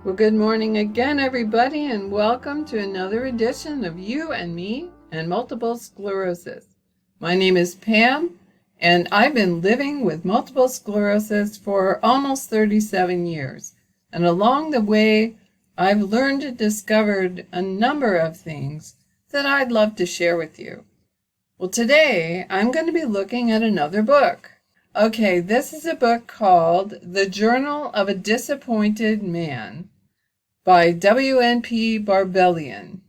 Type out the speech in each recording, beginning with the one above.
Well, good morning again, everybody, and welcome to another edition of You and Me and Multiple Sclerosis. My name is Pam, and I've been living with multiple sclerosis for almost 37 years. And along the way, I've learned and discovered a number of things that I'd love to share with you. Well, today, I'm going to be looking at another book. Okay, this is a book called The Journal of a Disappointed Man by W.N.P. Barbellion.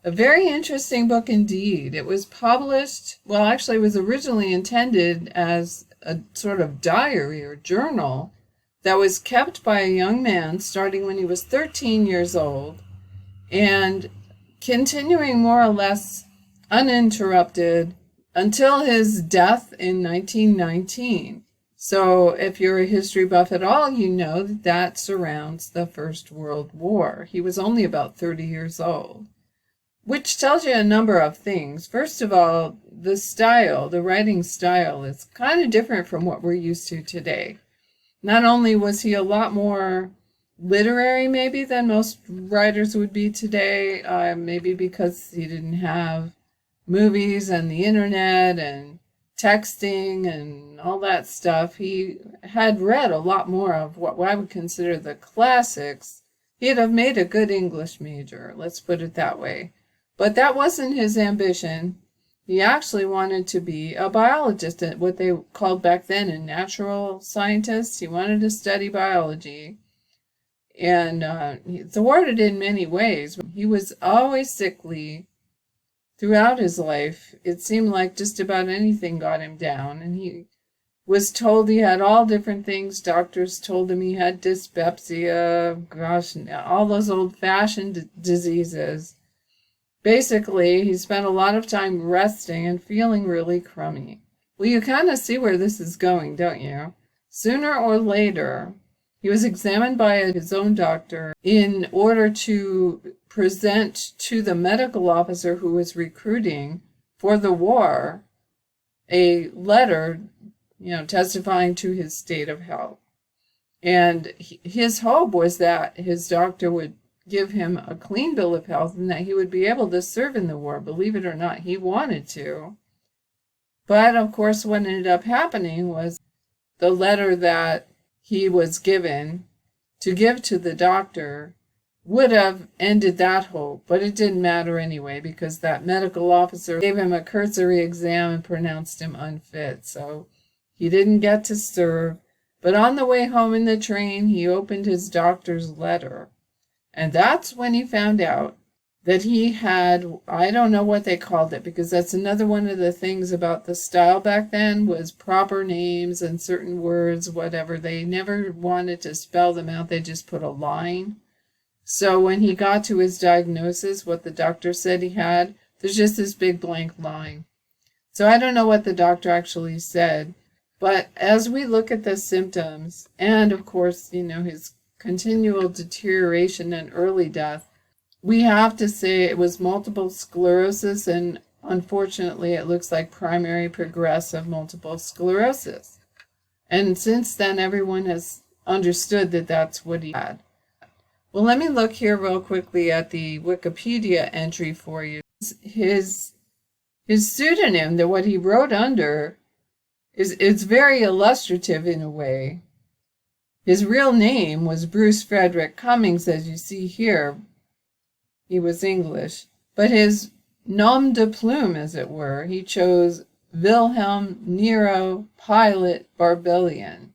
A very interesting book indeed. It was published, well, actually it was originally intended as a sort of diary or journal that was kept by a young man starting when he was 13 years old and continuing more or less uninterrupted until his death in 1919. So if you're a history buff at all, you know that surrounds the First World War. He was only about 30 years old, which tells you a number of things. First of all, the style, the writing style, is kind of different from what we're used to today. Not only was he a lot more literary maybe than most writers would be today, maybe because he didn't have movies and the internet and texting and all that stuff. He had read a lot more of what I would consider the classics. He'd have made a good English major, let's put it that way. But that wasn't his ambition. He actually wanted to be a biologist, what they called back then a natural scientist. He wanted to study biology. And he's thwarted in many ways. He was always sickly. Throughout his life, it seemed like just about anything got him down, and he was told he had all different things. Doctors told him he had dyspepsia, gosh, all those old-fashioned diseases. Basically, he spent a lot of time resting and feeling really crummy. Well, you kind of see where this is going, don't you? Sooner or later, he was examined by his own doctor in order to present to the medical officer who was recruiting for the war a letter, testifying to his state of health. And his hope was that his doctor would give him a clean bill of health and that he would be able to serve in the war. Believe it or not, he wanted to. But, of course, what ended up happening was the letter that he was given to give to the doctor would have ended that hope, but it didn't matter anyway because that medical officer gave him a cursory exam and pronounced him unfit. So he didn't get to serve, but on the way home in the train, he opened his doctor's letter. And that's when he found out that he had, I don't know what they called it, because that's another one of the things about the style back then was proper names and certain words, whatever. They never wanted to spell them out. They just put a line. So when he got to his diagnosis, what the doctor said he had, there's just this big blank line. So I don't know what the doctor actually said, but as we look at the symptoms and, of course, his continual deterioration and early death, we have to say it was multiple sclerosis, and unfortunately it looks like primary progressive multiple sclerosis. And since then, everyone has understood that that's what he had. Well, let me look here real quickly at the Wikipedia entry for you. His pseudonym, that what he wrote under, it's very illustrative in a way. His real name was Bruce Frederick Cummings, as you see here. He was English. But his nom de plume, as it were, he chose Wilhelm Nero Pilot Barbellion.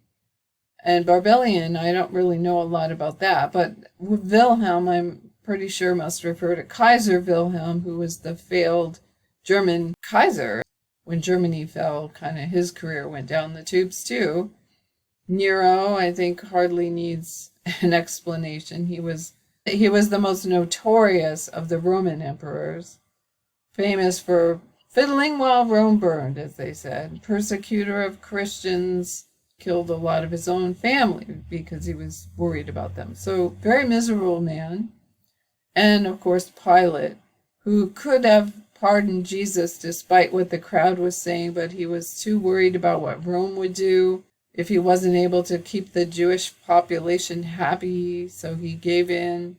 And Barbellion, I don't really know a lot about that, but Wilhelm, I'm pretty sure, must refer to Kaiser Wilhelm, who was the failed German Kaiser. When Germany fell, kind of his career went down the tubes too. Nero, I think, hardly needs an explanation. He was the most notorious of the Roman emperors, famous for fiddling while Rome burned, as they said, persecutor of Christians, killed a lot of his own family because he was worried about them. So very miserable man. And, of course, Pilate, who could have pardoned Jesus despite what the crowd was saying, but he was too worried about what Rome would do. if he wasn't able to keep the Jewish population happy, so he gave in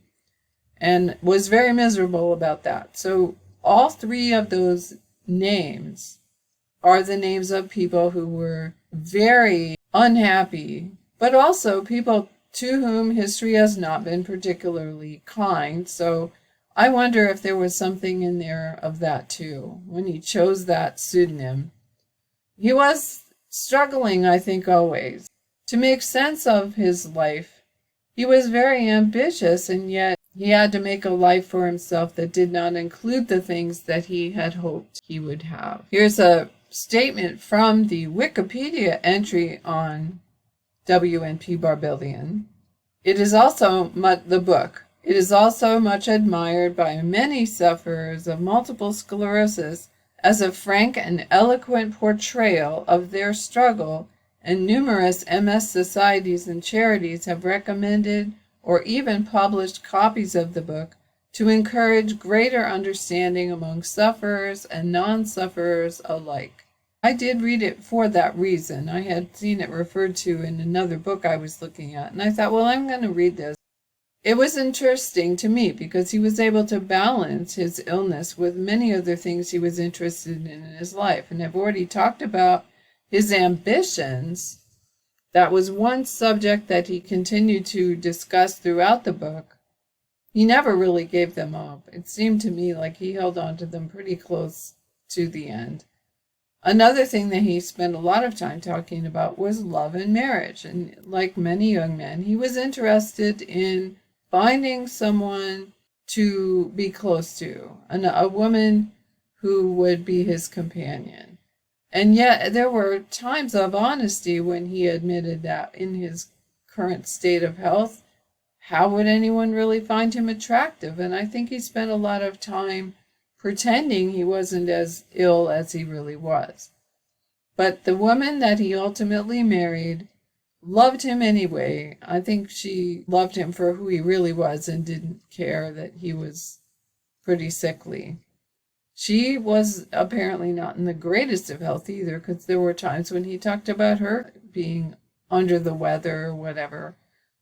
and was very miserable about that. So all three of those names are the names of people who were very unhappy, but also people to whom history has not been particularly kind. So I wonder if there was something in there of that too, when he chose that pseudonym. He was struggling, I think, always to make sense of his life. He was very ambitious, and yet he had to make a life for himself that did not include the things that he had hoped he would have. Here's a statement from the Wikipedia entry on W.N.P. Barbellion. It is also the book. It is also much admired by many sufferers of multiple sclerosis as a frank and eloquent portrayal of their struggle, and numerous MS societies and charities have recommended or even published copies of the book to encourage greater understanding among sufferers and non-sufferers alike. I did read it for that reason. I had seen it referred to in another book I was looking at, and I thought, well, I'm going to read this. It was interesting to me because he was able to balance his illness with many other things he was interested in his life. And I've already talked about his ambitions. That was one subject that he continued to discuss throughout the book. He never really gave them up. It seemed to me like he held on to them pretty close to the end. Another thing that he spent a lot of time talking about was love and marriage. And like many young men, he was interested in finding someone to be close to, a woman who would be his companion. And yet there were times of honesty when he admitted that in his current state of health, how would anyone really find him attractive? And I think he spent a lot of time pretending he wasn't as ill as he really was. But the woman that he ultimately married loved him anyway. I think she loved him for who he really was and didn't care that he was pretty sickly. She was apparently not in the greatest of health either, because there were times when he talked about her being under the weather or whatever.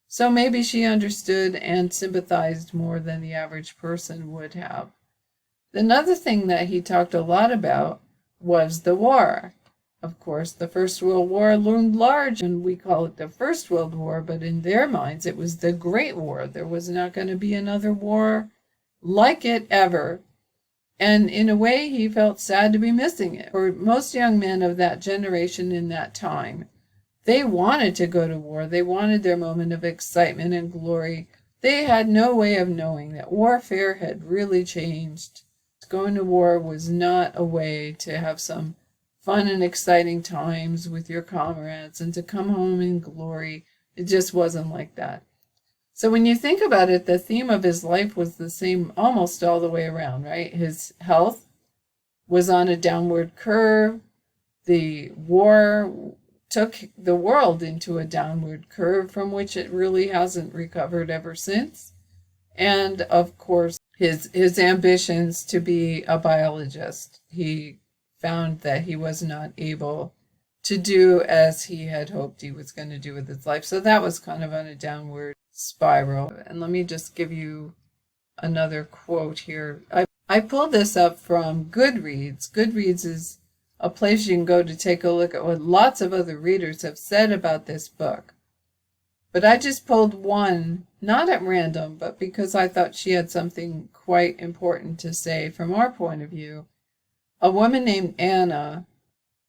So maybe she understood and sympathized more than the average person would have. Another thing that he talked a lot about was the war. Of course, the First World War loomed large, and we call it the First World War, but in their minds it was the Great War. There was not going to be another war like it ever. And in a way, he felt sad to be missing it. For most young men of that generation in that time, they wanted to go to war. They wanted their moment of excitement and glory. They had no way of knowing that warfare had really changed. Going to war was not a way to have some fun and exciting times with your comrades and to come home in glory. It just wasn't like that. So when you think about it, the theme of his life was the same almost all the way around, right? His health was on a downward curve. The war took the world into a downward curve from which it really hasn't recovered ever since. And of course, his ambitions to be a biologist. He found that he was not able to do as he had hoped he was going to do with his life. So that was kind of on a downward spiral. And let me just give you another quote here. I pulled this up from Goodreads. Goodreads is a place you can go to take a look at what lots of other readers have said about this book. But I just pulled one, not at random, but because I thought she had something quite important to say from our point of view. A woman named Anna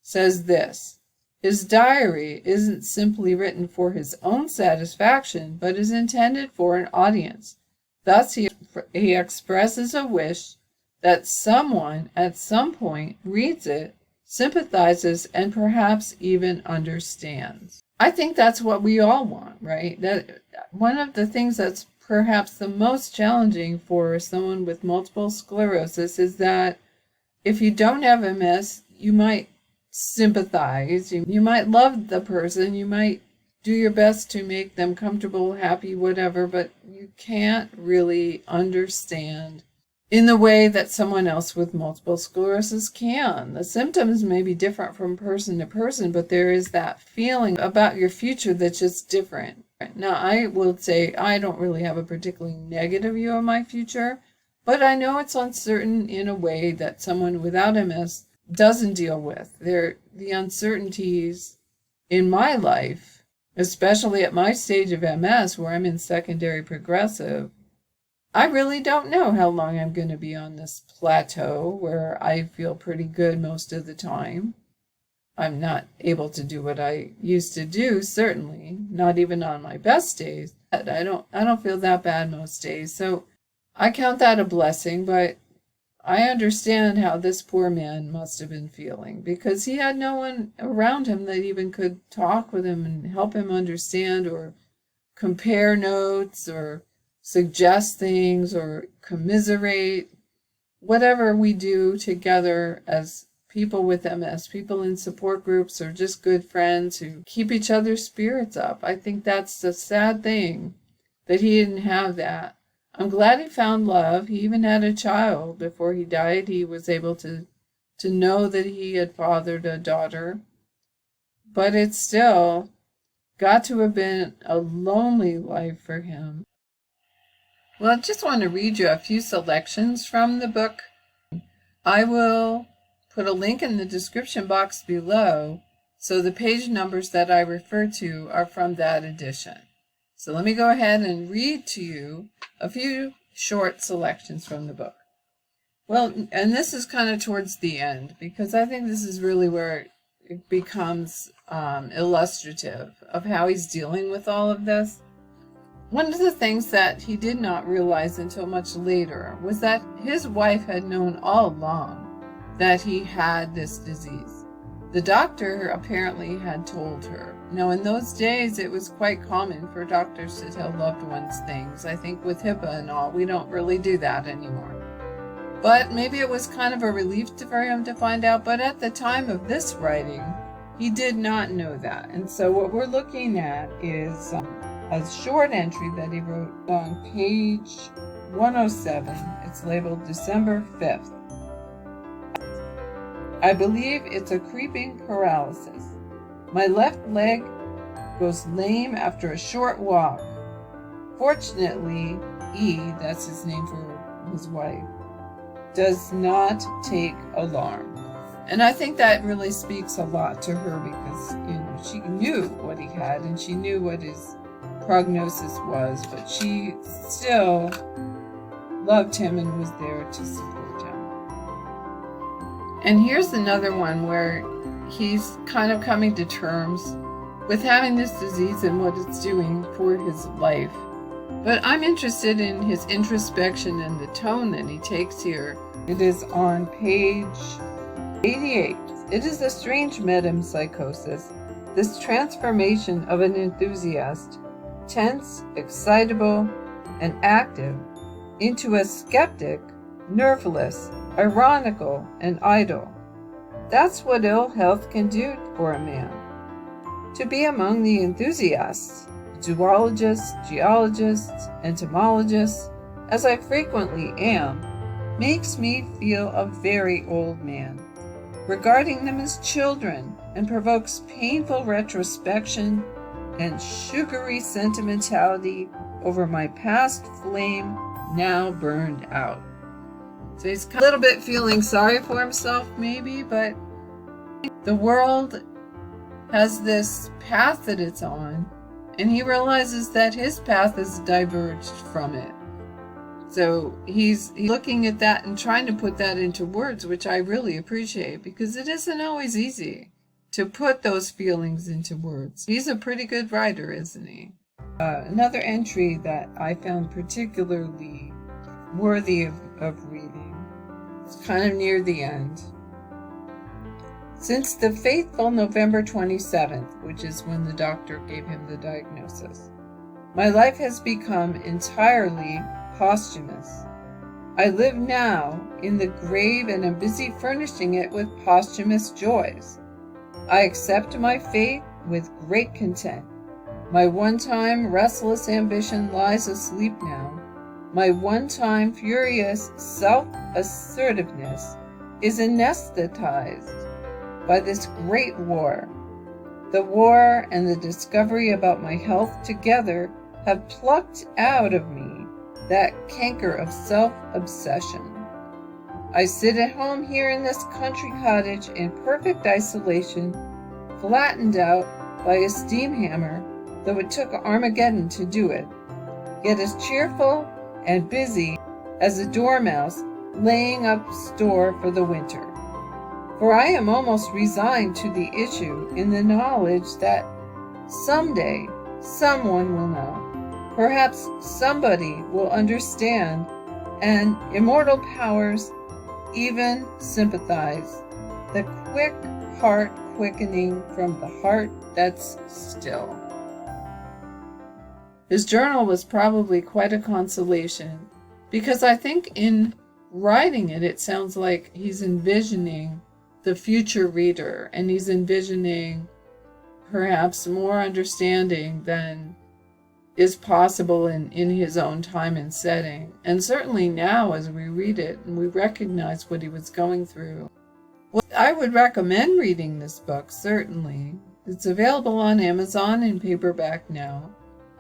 says this: his diary isn't simply written for his own satisfaction, but is intended for an audience. Thus, he expresses a wish that someone at some point reads it, sympathizes, and perhaps even understands. I think that's what we all want, right? That one of the things that's perhaps the most challenging for someone with multiple sclerosis is that if you don't have MS, you might sympathize, you might love the person, you might do your best to make them comfortable, happy, whatever, but you can't really understand in the way that someone else with multiple sclerosis can. The symptoms may be different from person to person, but there is that feeling about your future that's just different. Now, I will say I don't really have a particularly negative view of my future, but I know it's uncertain in a way that someone without MS doesn't deal with. The uncertainties in my life, especially at my stage of MS where I'm in secondary progressive, I really don't know how long I'm going to be on this plateau where I feel pretty good most of the time. I'm not able to do what I used to do, certainly, not even on my best days. I don't feel that bad most days. So I count that a blessing, but I understand how this poor man must have been feeling because he had no one around him that even could talk with him and help him understand or compare notes or suggest things or commiserate, whatever we do together as people with MS, people in support groups or just good friends who keep each other's spirits up. I think that's the sad thing, that he didn't have that. I'm glad he found love. He even had a child before he died. He was able to know that he had fathered a daughter. But it's still got to have been a lonely life for him. Well, I just want to read you a few selections from the book. I will put a link in the description box below, so the page numbers that I refer to are from that edition. So let me go ahead and read to you a few short selections from the book. Well, and this is kind of towards the end, because I think this is really where it becomes illustrative of how he's dealing with all of this. One of the things that he did not realize until much later was that his wife had known all along that he had this disease. The doctor apparently had told her. Now, in those days, it was quite common for doctors to tell loved ones things. I think with HIPAA and all, we don't really do that anymore. But maybe it was kind of a relief for him to find out. But at the time of this writing, he did not know that. And so what we're looking at is a short entry that he wrote on page 107. It's labeled December 5th. I believe it's a creeping paralysis. My left leg goes lame after a short walk. Fortunately, E, that's his name for his wife, does not take alarm. And I think that really speaks a lot to her because, she knew what he had and she knew what his prognosis was, but she still loved him and was there to support him. And here's another one where he's kind of coming to terms with having this disease and what it's doing for his life. But I'm interested in his introspection and the tone that he takes here. It is on page 88. It is a strange metempsychosis, this transformation of an enthusiast, tense, excitable, and active, into a skeptic, nerveless, ironical, and idle. That's what ill health can do for a man. To be among the enthusiasts, zoologists, geologists, entomologists, as I frequently am, makes me feel a very old man, regarding them as children, and provokes painful retrospection and sugary sentimentality over my past flame now burned out. So he's a little bit feeling sorry for himself maybe, but the world has this path that it's on, and he realizes that his path has diverged from it. So he's looking at that and trying to put that into words, which I really appreciate, because it isn't always easy to put those feelings into words. He's a pretty good writer, isn't he? Another entry that I found particularly worthy of reading. It's kind of near the end. Since the fateful November 27th, which is when the doctor gave him the diagnosis, my life has become entirely posthumous. I live now in the grave and am busy furnishing it with posthumous joys. I accept my fate with great content. My one-time restless ambition lies asleep now, My one-time furious self-assertiveness is anesthetized by this great war. The war and the discovery about my health together have plucked out of me that canker of self-obsession. I sit at home here in this country cottage in perfect isolation, flattened out by a steam hammer, though it took Armageddon to do it, yet as cheerful and busy as a dormouse laying up store for the winter. For I am almost resigned to the issue in the knowledge that someday someone will know. Perhaps somebody will understand, and immortal powers even sympathize. The quick heart quickening from the heart that's still. His journal was probably quite a consolation, because I think in writing it, it sounds like he's envisioning the future reader, and he's envisioning perhaps more understanding than is possible in his own time and setting. And certainly now as we read it and we recognize what he was going through. Well, I would recommend reading this book, certainly. It's available on Amazon in paperback now,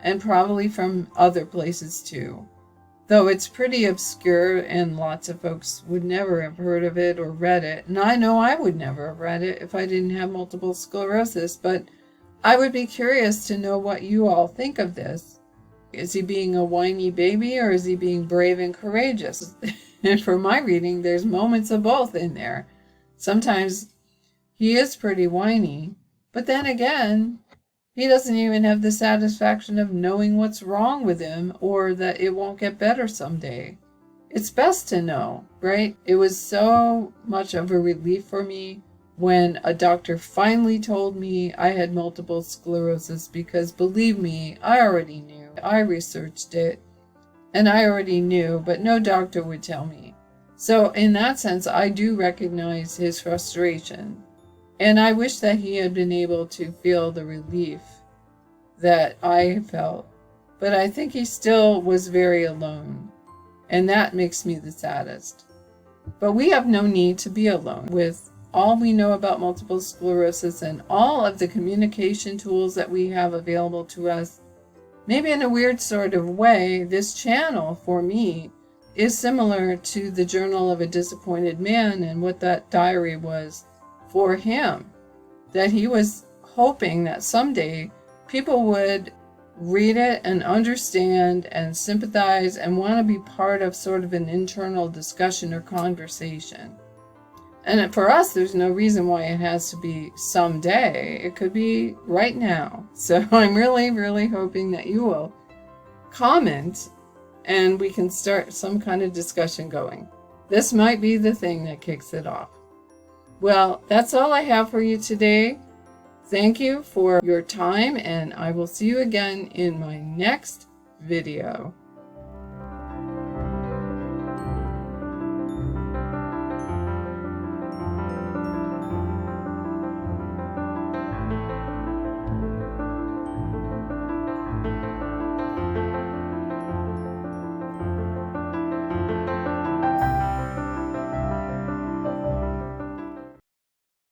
and probably from other places too. Though it's pretty obscure and lots of folks would never have heard of it or read it. And I know I would never have read it if I didn't have multiple sclerosis, but I would be curious to know what you all think of this. Is he being a whiny baby, or is he being brave and courageous? And for my reading, there's moments of both in there. Sometimes he is pretty whiny, but then again, he doesn't even have the satisfaction of knowing what's wrong with him or that it won't get better someday. It's best to know, right? It was so much of a relief for me when a doctor finally told me I had multiple sclerosis, because believe me, I already knew. I researched it and I already knew, but no doctor would tell me. So in that sense, I do recognize his frustration, and I wish that he had been able to feel the relief that I felt. But I think he still was very alone, and that makes me the saddest. But we have no need to be alone. With all we know about multiple sclerosis and all of the communication tools that we have available to us, maybe in a weird sort of way, this channel for me is similar to the Journal of a Disappointed Man and what that diary was for him. That he was hoping that someday people would read it and understand and sympathize and want to be part of sort of an internal discussion or conversation. And for us, there's no reason why it has to be someday. It could be right now. So I'm really, really hoping that you will comment and we can start some kind of discussion going. This might be the thing that kicks it off. Well, that's all I have for you today. Thank you for your time, and I will see you again in my next video.